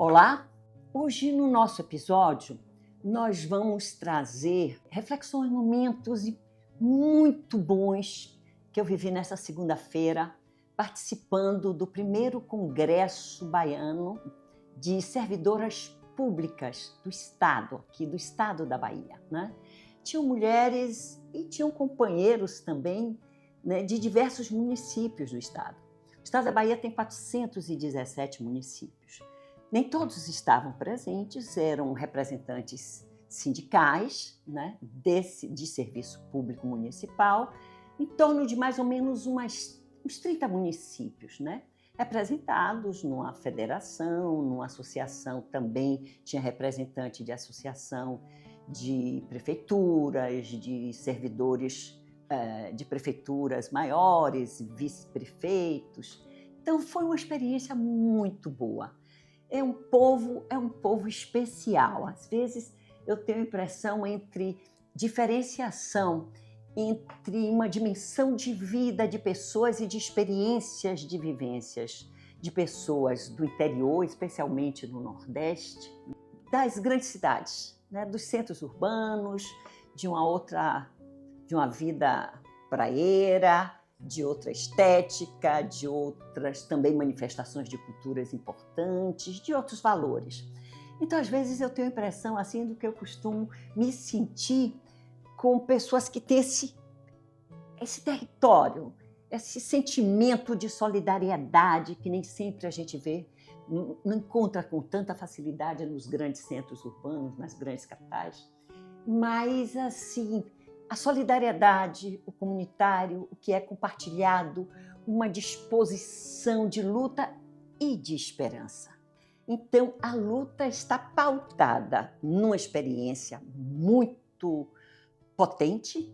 Olá! Hoje no nosso episódio nós vamos trazer reflexões, momentos muito bons que eu vivi nessa segunda-feira participando do primeiro Congresso Baiano de Servidoras Públicas do Estado, aqui do Estado da Bahia, né? Tinham mulheres e tinham companheiros também, né, de diversos municípios do Estado. O Estado da Bahia tem 417 municípios. Nem todos estavam presentes, eram representantes sindicais, né, de serviço público municipal, em torno de mais ou menos uns 30 municípios, né, representados numa federação, numa associação também, tinha representante de associação de prefeituras, de servidores de prefeituras maiores, vice-prefeitos. Então foi uma experiência muito boa. É um povo especial. Às vezes eu tenho a impressão entre diferenciação entre uma dimensão de vida de pessoas e de experiências de vivências de pessoas do interior, especialmente no Nordeste, das grandes cidades, né, dos centros urbanos, de uma vida praieira, de outra estética, de outras também manifestações de culturas importantes, de outros valores. Então, às vezes, eu tenho a impressão assim do que eu costumo me sentir com pessoas que têm esse território, esse sentimento de solidariedade que nem sempre a gente vê, não encontra com tanta facilidade nos grandes centros urbanos, nas grandes capitais, mas assim, a solidariedade, o comunitário, o que é compartilhado, uma disposição de luta e de esperança. Então, a luta está pautada numa experiência muito potente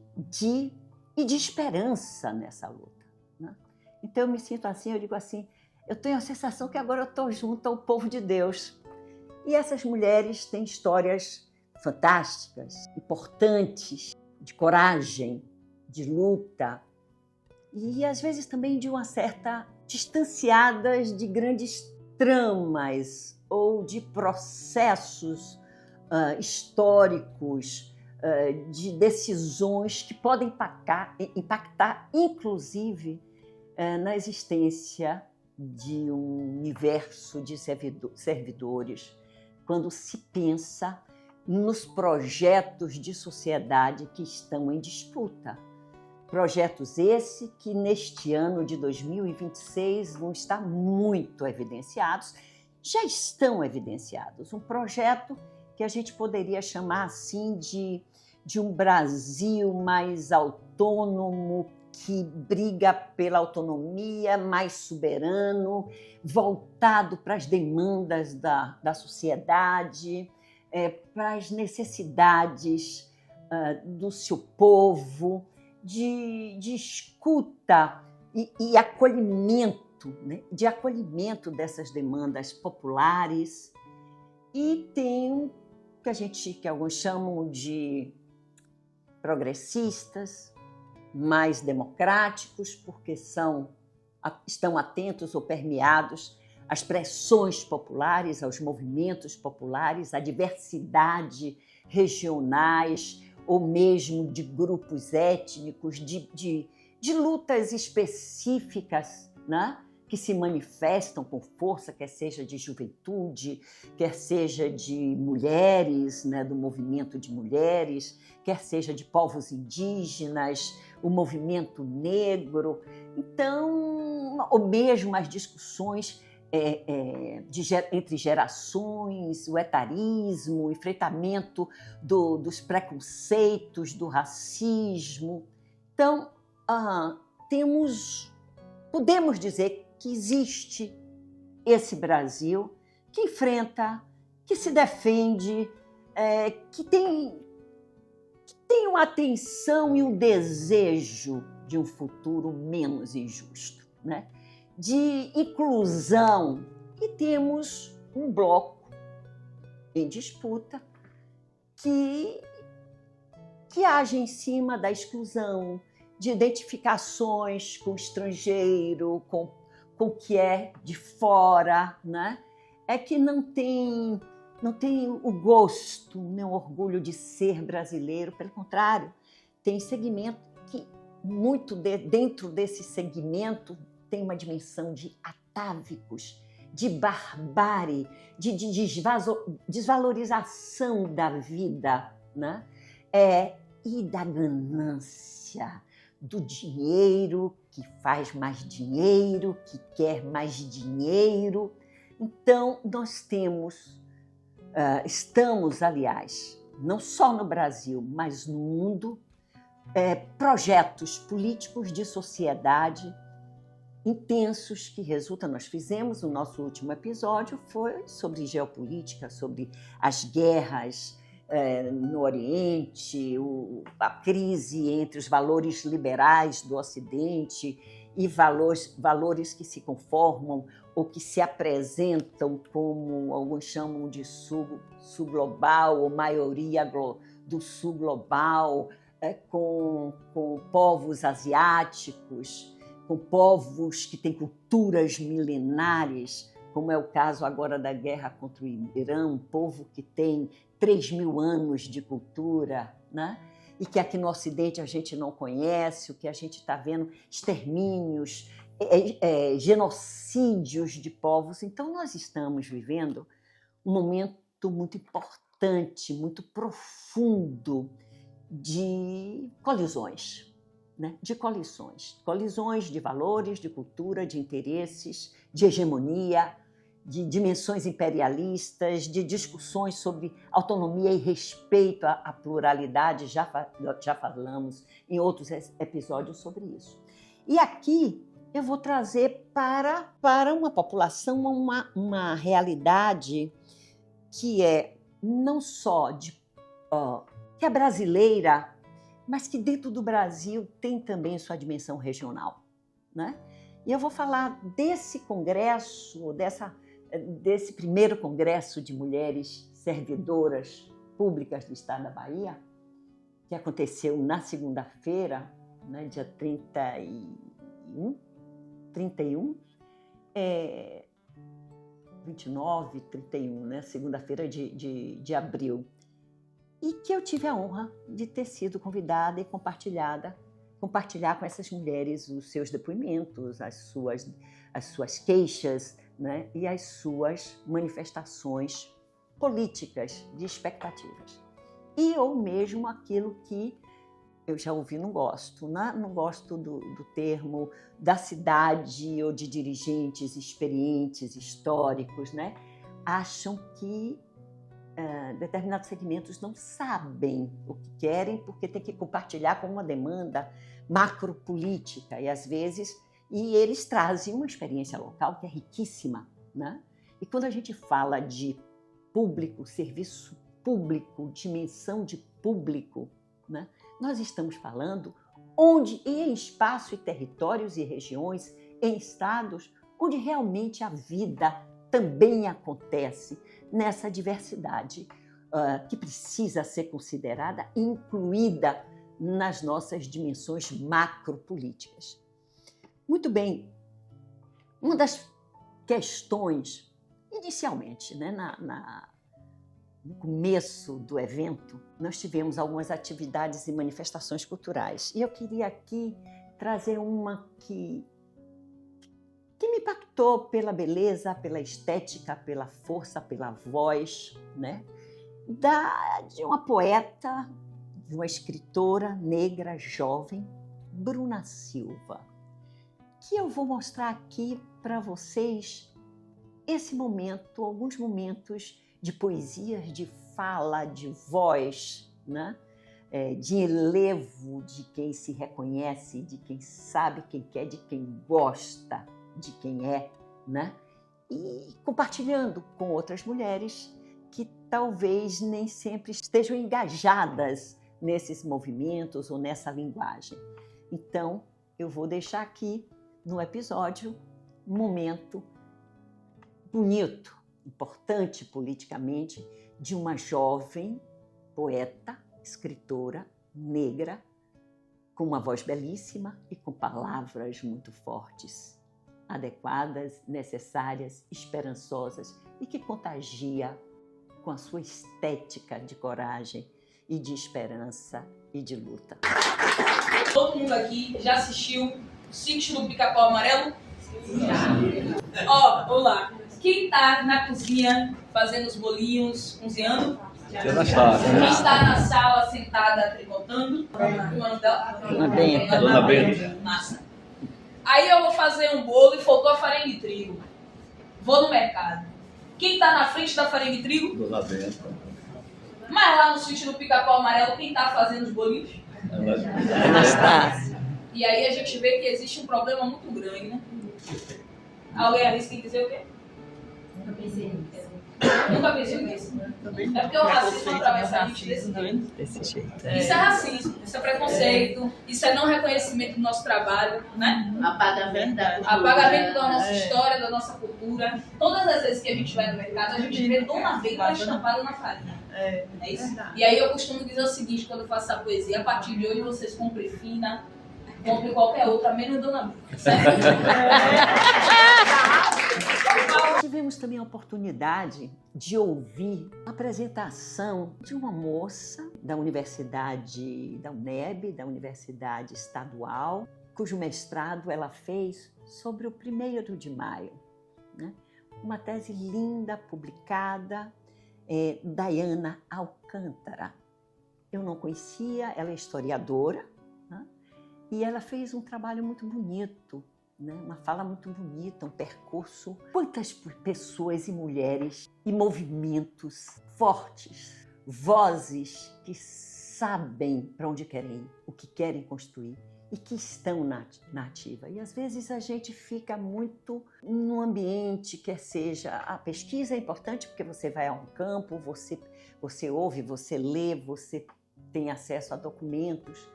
e de esperança nessa luta, né? Então, eu me sinto assim, eu digo assim, eu tenho a sensação que agora eu estou junto ao povo de Deus. E essas mulheres têm histórias fantásticas, importantes, de coragem, de luta e às vezes também de uma certa distanciadas de grandes tramas ou de processos históricos, de decisões que podem impactar inclusive na existência de um universo de servidores, quando se pensa nos projetos de sociedade que estão em disputa. Projetos esse que neste ano de 2026 vão estar muito evidenciados, já estão evidenciados. Um projeto que a gente poderia chamar assim de um Brasil mais autônomo, que briga pela autonomia, mais soberano, voltado para as demandas da sociedade, para as necessidades do seu povo, de escuta e acolhimento, né? De acolhimento dessas demandas populares. E tem o que alguns chamam de progressistas, mais democráticos, porque estão atentos ou permeados às pressões populares, aos movimentos populares, à diversidade regionais ou mesmo de grupos étnicos, de lutas específicas, né, que se manifestam com força, quer seja de juventude, quer seja de mulheres, né, do movimento de mulheres, quer seja de povos indígenas, o movimento negro. Então, ou mesmo as discussões entre gerações, o etarismo, o enfrentamento dos preconceitos, do racismo. Então, podemos dizer que existe esse Brasil que enfrenta, que se defende, que tem uma atenção e um desejo de um futuro menos injusto, né? De inclusão. E temos um bloco em disputa que age em cima da exclusão, de identificações com o estrangeiro, com o que é de fora, né? é que não tem o gosto, nem o orgulho de ser brasileiro. Pelo contrário, tem segmento que, dentro desse segmento, tem uma dimensão de atávicos, de barbárie, de desvalorização da vida, né? E da ganância, do dinheiro, que faz mais dinheiro, que quer mais dinheiro. Então, nós estamos, aliás, não só no Brasil, mas no mundo, projetos políticos de sociedade intensos que resultam. Nós fizemos o nosso último episódio, foi sobre geopolítica, sobre as guerras no Oriente, a crise entre os valores liberais do Ocidente e valores que se conformam ou que se apresentam como alguns chamam de sul global ou maioria do sul global, com povos asiáticos, com povos que têm culturas milenares, como é o caso agora da guerra contra o Irã, um povo que tem 3.000 anos de cultura, né? E que aqui no Ocidente a gente não conhece, o que a gente está vendo, extermínios, genocídios de povos. Então, nós estamos vivendo um momento muito importante, muito profundo de colisões, né? De colisões de valores, de cultura, de interesses, de hegemonia, de dimensões imperialistas, de discussões sobre autonomia e respeito à pluralidade. Já falamos em outros episódios sobre isso. E aqui eu vou trazer para uma população uma realidade que é não só que é brasileira, mas que dentro do Brasil tem também sua dimensão regional, né? E eu vou falar desse congresso, desse primeiro congresso de mulheres servidoras públicas do estado da Bahia, que aconteceu na segunda-feira, né, dia 29, 31, né, segunda-feira de abril, e que eu tive a honra de ter sido convidada e compartilhar com essas mulheres os seus depoimentos, as suas queixas, né, e as suas manifestações políticas de expectativas. Ou mesmo aquilo que eu já ouvi, não gosto, né? Não gosto do termo da cidade ou de dirigentes experientes, históricos, né? Acham que determinados segmentos não sabem o que querem porque tem que compartilhar com uma demanda macropolítica e eles trazem uma experiência local que é riquíssima, né? E quando a gente fala de público, serviço público, dimensão de público, né? Nós estamos falando em espaço e territórios e regiões, em estados onde realmente a vida também acontece nessa diversidade que precisa ser considerada e incluída nas nossas dimensões macropolíticas. Muito bem, uma das questões, inicialmente, né, no começo do evento, nós tivemos algumas atividades e manifestações culturais. E eu queria aqui trazer uma que me impactou pela beleza, pela estética, pela força, pela voz, né? De uma poeta, de uma escritora negra jovem, Bruna Silva, que eu vou mostrar aqui para vocês esse momento, alguns momentos de poesias, de fala, de voz, né? De enlevo de quem se reconhece, de quem sabe quem quer, de quem gosta de quem é, né? E compartilhando com outras mulheres que talvez nem sempre estejam engajadas nesses movimentos ou nessa linguagem. Então, eu vou deixar aqui no episódio um momento bonito, importante politicamente, de uma jovem poeta, escritora negra, com uma voz belíssima e com palavras muito fortes. adequadas, necessárias, esperançosas e que contagia com a sua estética de coragem e de esperança e de luta. Todo mundo aqui já assistiu o Sítio do Pica-Pau Amarelo? Já. Ó, vamos lá. Quem tá na cozinha fazendo os bolinhos, cozinhando? Quem está na sala sentada tricotando? Como é o nome dela? Dona Benta. Dona Benta. Massa. Aí eu vou fazer um bolo e faltou a farinha de trigo. Vou no mercado. Quem tá na frente da farinha de trigo? Dona Benta. Mas lá no Sítio do Pica-Pau Amarelo, quem tá fazendo os bolinhos? Anastácia. E aí a gente vê que existe um problema muito grande, né? Alguém arrisca em dizer o quê? Nunca pensei nisso. Nunca pensei nisso. É porque o racismo atravessa a gente Desse jeito. Isso é racismo, isso é preconceito, isso é não reconhecimento do nosso trabalho, né? Apagamento da cultura. Apagamento da nossa história, da nossa cultura. Todas as vezes que a gente vai no mercado, a gente vê Dona Benta estampada na farinha. É isso? E aí eu costumo dizer o seguinte, quando eu faço essa poesia: a partir de hoje vocês comprem fina, comprem qualquer outra, menos Dona Benta. Certo? Tivemos também a oportunidade de ouvir a apresentação de uma moça da Universidade da UNEB, da Universidade Estadual, cujo mestrado ela fez sobre o 1º de maio, né? Uma tese linda, publicada, Diana Alcântara. Eu não conhecia, ela é historiadora, né? E ela fez um trabalho muito bonito, né? Uma fala muito bonita, um percurso. Quantas pessoas e mulheres e movimentos fortes, vozes que sabem para onde querem ir, o que querem construir e que estão na ativa. E às vezes a gente fica muito num ambiente, quer seja a pesquisa é importante porque você vai a um campo, você ouve, você lê, você tem acesso a documentos,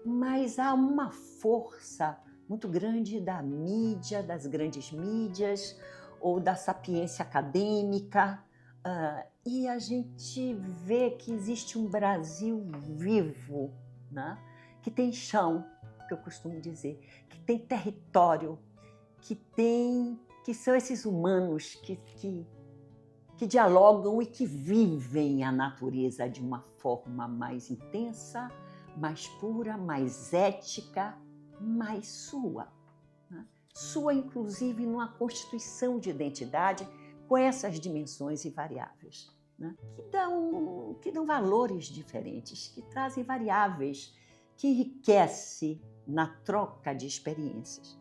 mas há uma força muito grande da mídia, das grandes mídias ou da sapiência acadêmica, e a gente vê que existe um Brasil vivo, né? Que tem chão, que eu costumo dizer, que tem território, que são esses humanos que dialogam e que vivem a natureza de uma forma mais intensa, mais pura, mais ética, mais sua. Né? Sua, inclusive, numa constituição de identidade com essas dimensões e variáveis, né? que dão valores diferentes, que trazem variáveis, que enriquece na troca de experiências.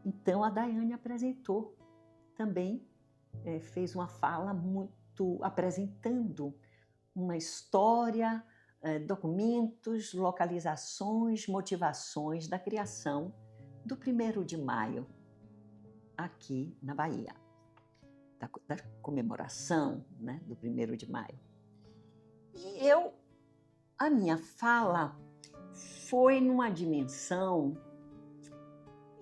Então, a Daiane apresentou também, fez uma fala muito apresentando uma história, documentos, localizações, motivações da criação do 1º de maio aqui na Bahia, da comemoração, né, do 1º de maio. E a minha fala foi numa dimensão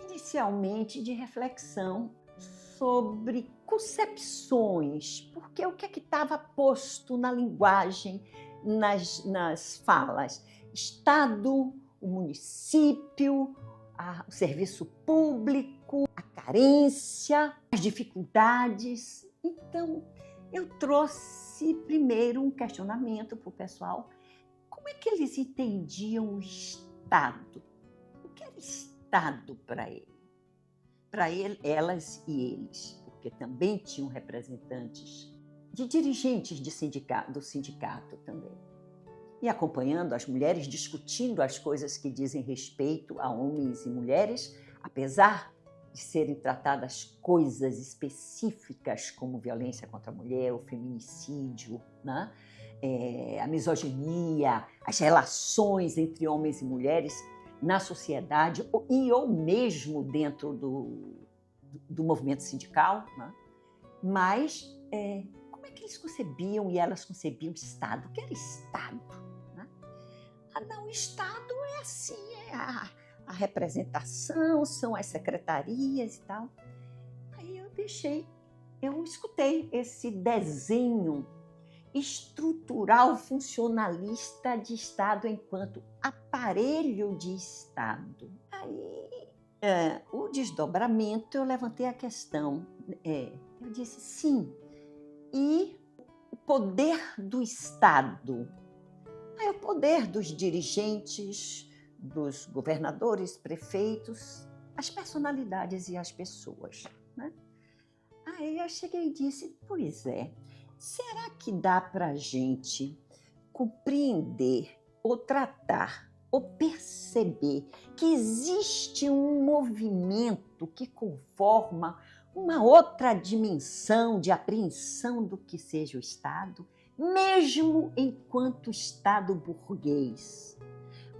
inicialmente de reflexão sobre concepções, porque o que é que estava posto na linguagem, nas falas? Estado, o município, o serviço público, a carência, as dificuldades. Então, eu trouxe primeiro um questionamento para o pessoal. Como é que eles entendiam o Estado? O que era Estado para ele? Para elas e eles, porque também tinham representantes de dirigentes do sindicato também. E acompanhando as mulheres, discutindo as coisas que dizem respeito a homens e mulheres, apesar de serem tratadas coisas específicas como violência contra a mulher, o feminicídio, né? A misoginia, as relações entre homens e mulheres na sociedade ou mesmo dentro do movimento sindical, né? Mas como é que eles concebiam e elas concebiam Estado? O que era Estado? Né? Não, o Estado é assim, a representação, são as secretarias e tal. Aí eu escutei esse desenho estrutural funcionalista de Estado enquanto aparelho de Estado. Aí O desdobramento, eu levantei a questão, eu disse sim, e o poder do Estado, o poder dos dirigentes, dos governadores, prefeitos, as personalidades e as pessoas, né? Aí eu cheguei e disse, pois é, será que dá para a gente compreender ou tratar ou perceber que existe um movimento que conforma uma outra dimensão de apreensão do que seja o Estado, mesmo enquanto Estado burguês?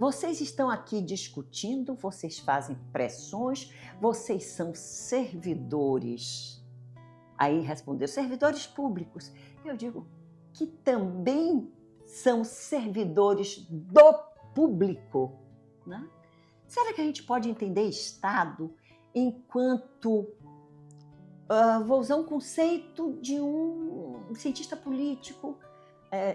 Vocês estão aqui discutindo, vocês fazem pressões, vocês são servidores. Aí respondeu, servidores públicos. Eu digo que também são servidores do público, né? Será que a gente pode entender Estado enquanto... vou usar um conceito de um cientista político,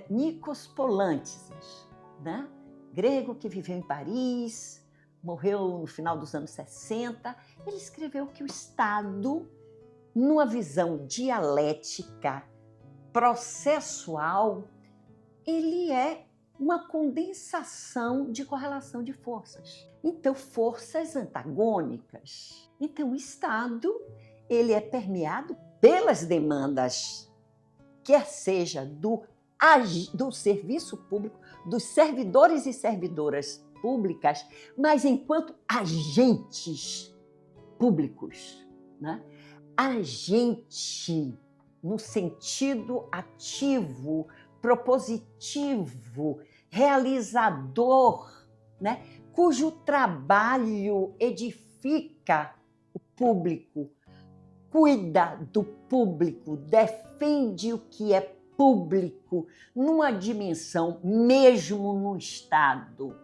Nikos Poulantzas, né? Grego que viveu em Paris, morreu no final dos anos 60. Ele escreveu que o Estado, numa visão dialética, processual, ele é uma condensação de correlação de forças. Então, forças antagônicas. Então, o Estado, ele é permeado pelas demandas, quer seja do serviço público, dos servidores e servidoras públicas, mas enquanto agentes públicos, né? Agente no sentido ativo, propositivo, realizador, né? Cujo trabalho edifica o público, cuida do público, defende o que é público, numa dimensão, mesmo no Estado,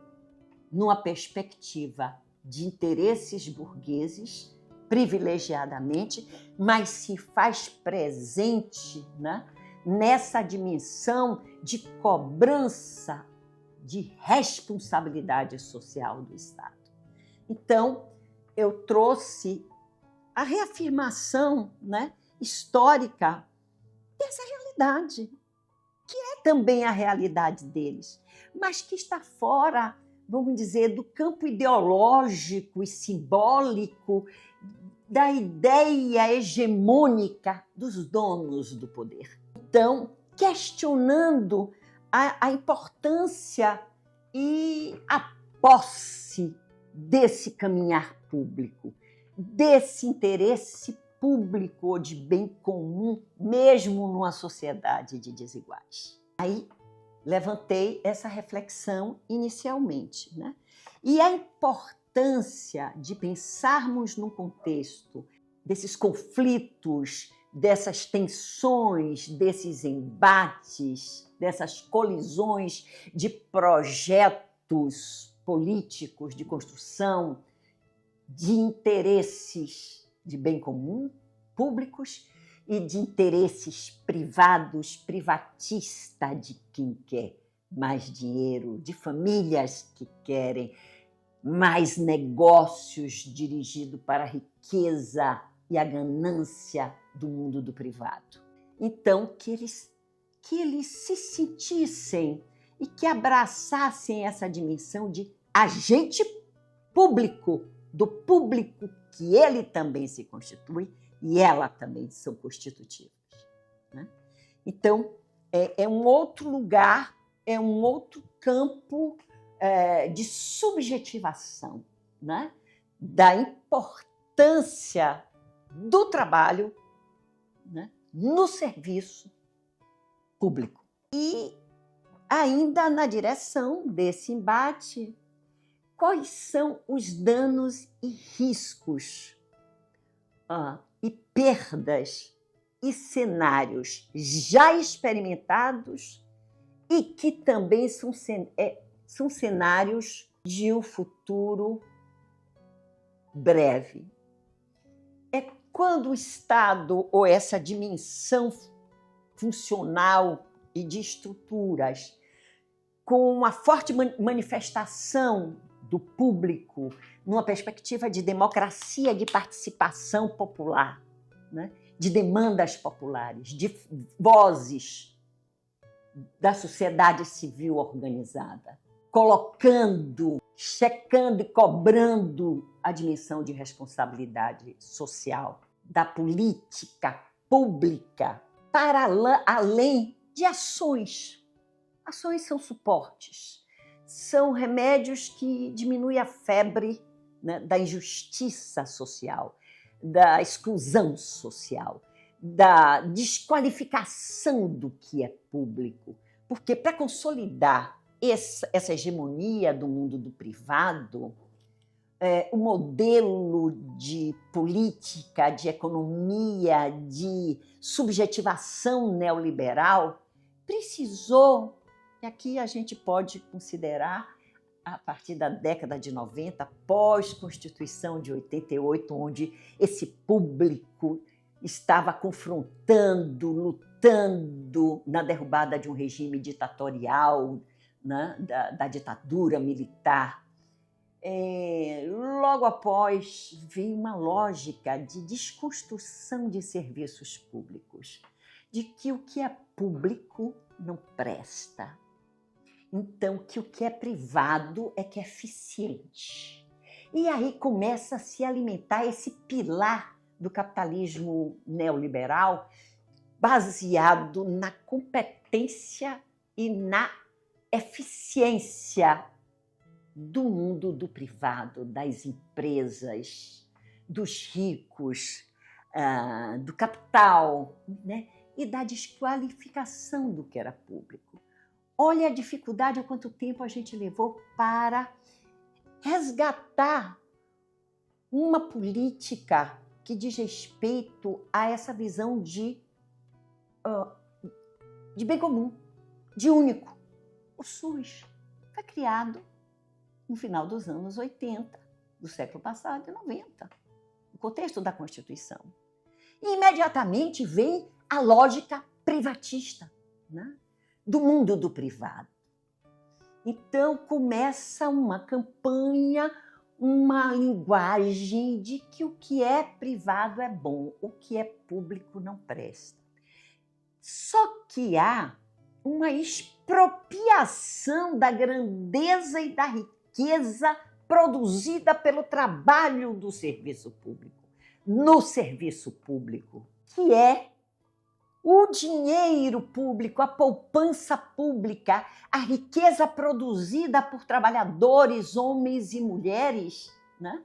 numa perspectiva de interesses burgueses, privilegiadamente, mas se faz presente, né, nessa dimensão de cobrança, de responsabilidade social do Estado. Então, eu trouxe a reafirmação, né, histórica dessa realidade, que é também a realidade deles, mas que está fora, vamos dizer, do campo ideológico e simbólico da ideia hegemônica dos donos do poder. Então, questionando a importância e a posse desse caminhar público, desse interesse público ou de bem comum, mesmo numa sociedade de desiguais. Aí levantei essa reflexão inicialmente, né? E a importância de pensarmos num contexto desses conflitos, dessas tensões, desses embates, dessas colisões de projetos políticos de construção, de interesses de bem comum, públicos, e de interesses privados, privatista de quem quer mais dinheiro, de famílias que querem mais negócios dirigidos para a riqueza e a ganância do mundo do privado. Então, que eles se sentissem e que abraçassem essa dimensão de agente público, do público que ele também se constitui e ela também são constitutivas, né? Então, é um outro lugar, é um outro campo de subjetivação, né? Da importância do trabalho, né? No serviço público. E ainda na direção desse embate, quais são os danos e riscos e perdas e cenários já experimentados e que também são cenários de um futuro breve. É quando o Estado ou essa dimensão funcional e de estruturas com uma forte manifestação do público numa perspectiva de democracia, de participação popular, né? De demandas populares, de vozes da sociedade civil organizada, colocando, checando e cobrando a dimensão de responsabilidade social da política pública para além de ações. Ações são suportes, são remédios que diminuem a febre, né, da injustiça social, da exclusão social, da desqualificação do que é público. Porque para consolidar essa hegemonia do mundo do privado, o modelo de política, de economia, de subjetivação neoliberal precisou, e aqui a gente pode considerar a partir da década de 90, pós-Constituição de 88, onde esse público estava confrontando, lutando na derrubada de um regime ditatorial, né, da ditadura militar. Logo após, veio uma lógica de desconstrução de serviços públicos, de que o que é público não presta. Então, que o que é privado é que é eficiente. E aí começa a se alimentar esse pilar do capitalismo neoliberal, baseado na competência e na eficiência do mundo do privado, das empresas, dos ricos, do capital, né? E da desqualificação do que era público. Olha a dificuldade, há quanto tempo a gente levou para resgatar uma política que diz respeito a essa visão de bem comum, de único. O SUS foi criado no final dos anos 80, do século passado, e 90, no contexto da Constituição. E imediatamente vem a lógica privatista, né, do mundo do privado. Então começa uma campanha, uma linguagem de que o que é privado é bom, o que é público não presta. Só que há uma expropriação da grandeza e da riqueza produzida pelo trabalho do serviço público, no serviço público, que é o dinheiro público, a poupança pública, a riqueza produzida por trabalhadores, homens e mulheres, né?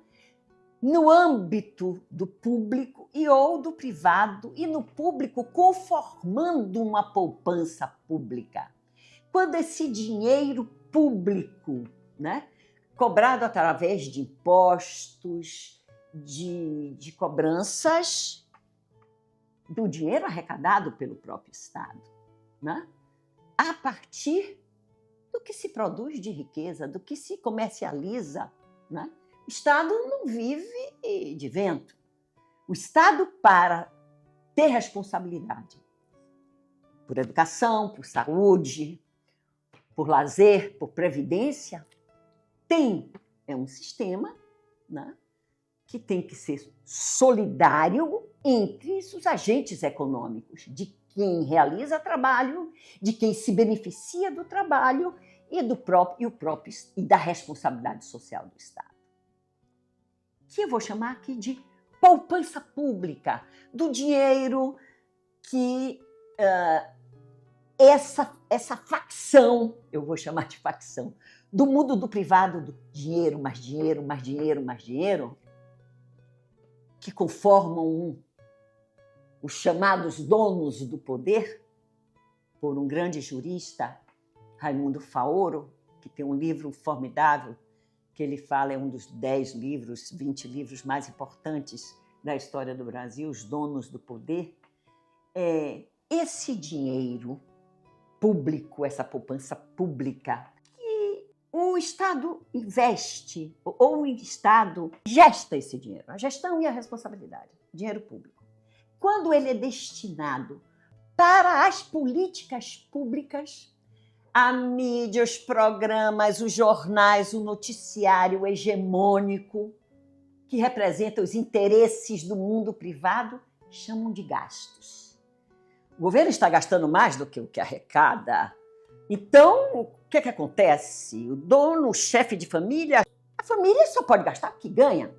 No âmbito do público e ou do privado, e no público conformando uma poupança pública. Quando esse dinheiro público, né, cobrado através de impostos, de cobranças, do dinheiro arrecadado pelo próprio Estado, né? A partir do que se produz de riqueza, do que se comercializa, né? O Estado não vive de vento. O Estado, para ter responsabilidade por educação, por saúde, por lazer, por previdência, tem um sistema, né, que tem que ser solidário entre os agentes econômicos, de quem realiza trabalho, de quem se beneficia do trabalho e da responsabilidade social do Estado. Que eu vou chamar aqui de poupança pública, do dinheiro que essa facção, eu vou chamar de facção, do mundo do privado, do dinheiro, mais dinheiro, mais dinheiro, mais dinheiro, que conformam os chamados donos do poder, por um grande jurista, Raimundo Faoro, que tem um livro formidável, que ele fala, é um dos 10 livros, 20 livros mais importantes da história do Brasil, Os Donos do Poder. Esse dinheiro público, essa poupança pública, que o Estado investe, ou o Estado gesta esse dinheiro, a gestão e a responsabilidade, dinheiro público. Quando ele é destinado para as políticas públicas, A mídia, os programas, os jornais, o noticiário hegemônico, que representa os interesses do mundo privado, chamam de gastos. O governo está gastando mais do que o que arrecada. Então, o que acontece? O dono, o chefe de família, a família só pode gastar o que ganha.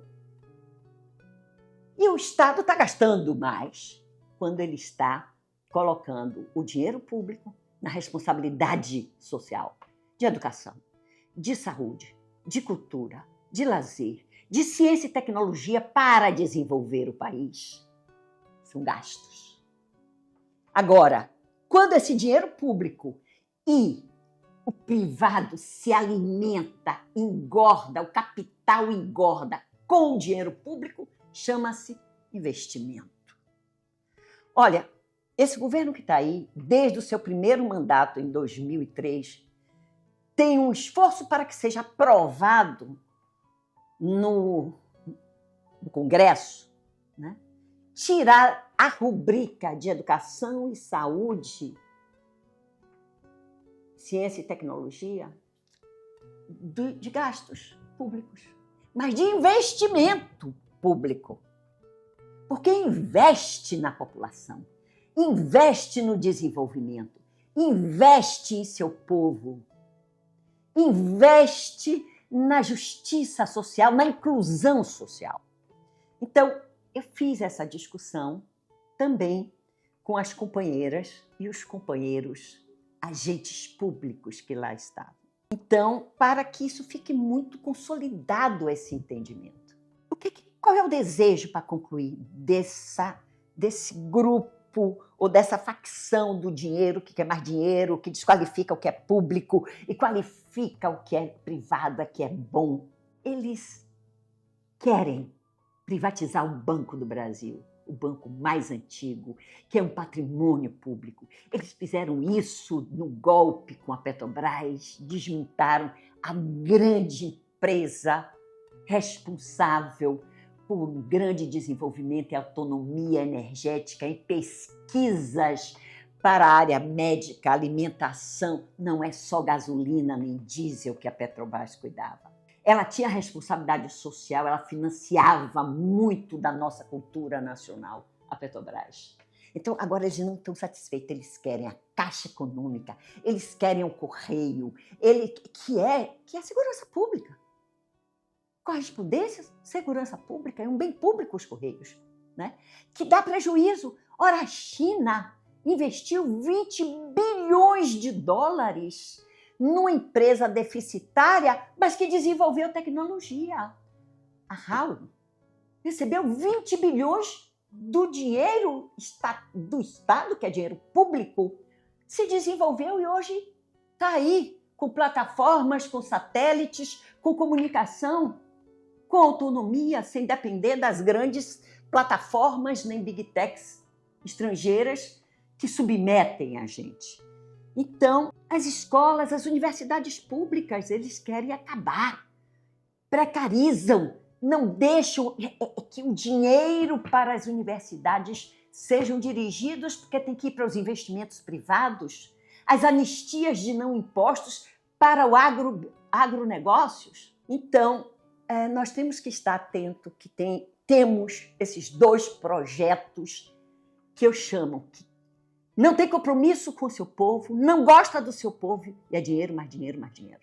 E o Estado está gastando mais quando ele está colocando o dinheiro público na responsabilidade social, de educação, de saúde, de cultura, de lazer, de ciência e tecnologia para desenvolver o país. São gastos. Agora, quando esse dinheiro público e o privado se alimenta, engorda, o capital engorda com o dinheiro público, chama-se investimento. Olha, esse governo que está aí, desde o seu primeiro mandato em 2003, tem um esforço para que seja aprovado no Congresso, né? Tirar a rubrica de educação e saúde, ciência e tecnologia, de gastos públicos, mas de investimento público. Porque investe na população, investe no desenvolvimento, investe em seu povo, investe na justiça social, na inclusão social. Então, eu fiz essa discussão também com as companheiras e os companheiros agentes públicos que lá estavam. Então, para que isso fique muito consolidado, esse entendimento. Qual é o desejo para concluir desse grupo ou dessa facção do dinheiro que quer mais dinheiro, que desqualifica o que é público e qualifica o que é privado, o que é bom? Eles querem privatizar o Banco do Brasil, o banco mais antigo, que é um patrimônio público. Eles fizeram isso no golpe com a Petrobras, desmontaram a grande empresa responsável por um grande desenvolvimento e autonomia energética em pesquisas para a área médica, alimentação. Não é só gasolina nem diesel que a Petrobras cuidava. Ela tinha responsabilidade social, ela financiava muito da nossa cultura nacional, a Petrobras. Então, agora eles não estão satisfeitos, eles querem a Caixa Econômica, eles querem o Correio, que é segurança pública. Correspondência, segurança pública, é um bem público os Correios, né? Que dá prejuízo. Ora, a China investiu 20 bilhões de dólares numa empresa deficitária, mas que desenvolveu tecnologia. A HAL recebeu 20 bilhões do dinheiro do Estado, que é dinheiro público, se desenvolveu e hoje está aí com plataformas, com satélites, com comunicação, com autonomia, sem depender das grandes plataformas nem big techs estrangeiras que submetem a gente. Então, as escolas, as universidades públicas, eles querem acabar, precarizam, não deixam que o dinheiro para as universidades sejam dirigidos, porque tem que ir para os investimentos privados, as anistias de não impostos para o agronegócios. Então, nós temos que estar atento que temos esses dois projetos que eu chamo que não tem compromisso com o seu povo, não gosta do seu povo, e é dinheiro, mais dinheiro, mais dinheiro.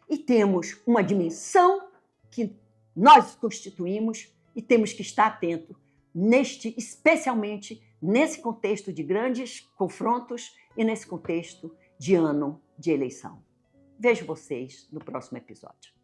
E temos uma dimensão que nós constituímos e temos que estar atento, especialmente nesse contexto de grandes confrontos e nesse contexto de ano de eleição. Vejo vocês no próximo episódio.